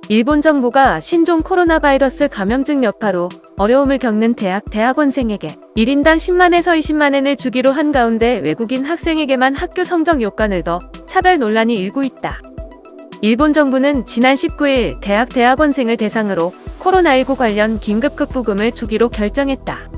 일본 정부가 신종 코로나 바이러스 감염증 여파로 어려움을 겪는 대학원생에게 1인당 10만에서 20만엔을 주기로 한 가운데 외국인 학생에게만 학교 성적 요건을 더 차별 논란이 일고 있다. 일본 정부는 지난 19일 대학원생을 대상으로 코로나19 관련 긴급급부금을 주기로 결정했다.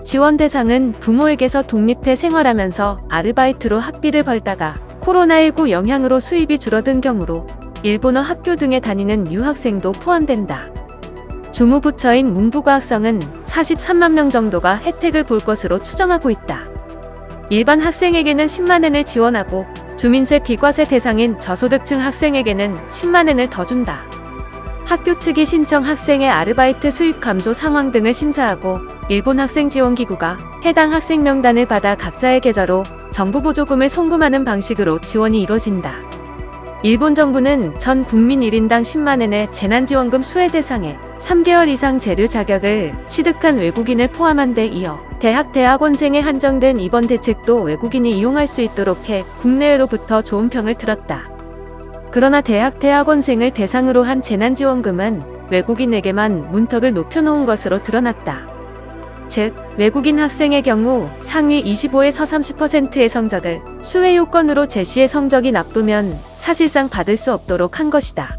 지원 대상은 부모에게서 독립해 생활하면서 아르바이트로 학비를 벌다가 코로나19 영향으로 수입이 줄어든 경우로 일본어 학교 등에 다니는 유학생도 포함된다. 주무부처인 문부과학성은 43만 명 정도가 혜택을 볼 것으로 추정하고 있다. 일반 학생에게는 10만엔을 지원하고 주민세 비과세 대상인 저소득층 학생에게는 10만엔을 더 준다. 학교 측이 신청 학생의 아르바이트 수입 감소 상황 등을 심사하고 일본 학생지원기구가 해당 학생 명단을 받아 각자의 계좌로 정부 보조금을 송금하는 방식으로 지원이 이뤄진다. 일본 정부는 전 국민 1인당 10만엔의 재난지원금 수혜 대상에 3개월 이상 재료 자격을 취득한 외국인을 포함한 데 이어 대학원생에 한정된 이번 대책도 외국인이 이용할 수 있도록 해 국내외로부터 좋은 평을 들었다. 그러나 대학원생을 대상으로 한 재난지원금은 외국인에게만 문턱을 높여놓은 것으로 드러났다. 즉, 외국인 학생의 경우 상위 25에서 30%의 성적을 수혜 요건으로 제시해 성적이 나쁘면 사실상 받을 수 없도록 한 것이다.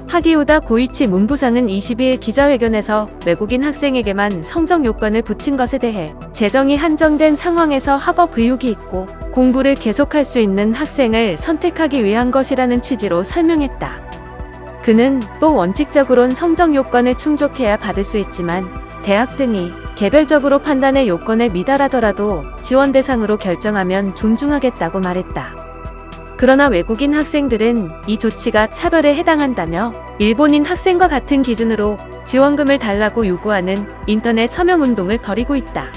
하기우다 고이치 문부상은 22일 기자회견에서 외국인 학생에게만 성적 요건을 붙인 것에 대해 재정이 한정된 상황에서 학업 의욕이 있고 공부를 계속할 수 있는 학생을 선택하기 위한 것이라는 취지로 설명했다. 그는 또 원칙적으론 성적 요건을 충족해야 받을 수 있지만 대학 등이 개별적으로 판단의 요건에 미달하더라도 지원 대상으로 결정하면 존중하겠다고 말했다. 그러나 외국인 학생들은 이 조치가 차별에 해당한다며 일본인 학생과 같은 기준으로 지원금을 달라고 요구하는 인터넷 서명운동을 벌이고 있다.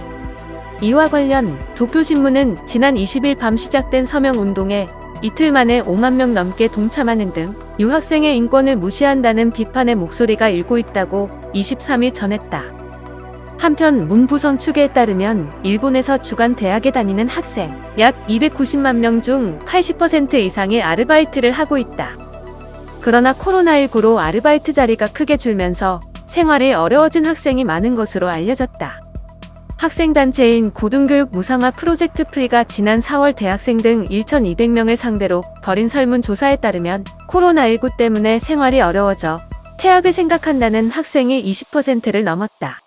이와 관련 도쿄신문은 지난 20일 밤 시작된 서명운동에 이틀 만에 5만 명 넘게 동참하는 등 유학생의 인권을 무시한다는 비판의 목소리가 일고 있다고 23일 전했다. 한편 문부성 측에 따르면 일본에서 주간 대학에 다니는 학생 약 290만 명 중 80% 이상이 아르바이트를 하고 있다. 그러나 코로나19로 아르바이트 자리가 크게 줄면서 생활이 어려워진 학생이 많은 것으로 알려졌다. 학생단체인 고등교육 무상화 프로젝트 프리가 지난 4월 대학생 등 1,200명을 상대로 벌인 설문조사에 따르면 코로나19 때문에 생활이 어려워져 퇴학을 생각한다는 학생이 20%를 넘었다.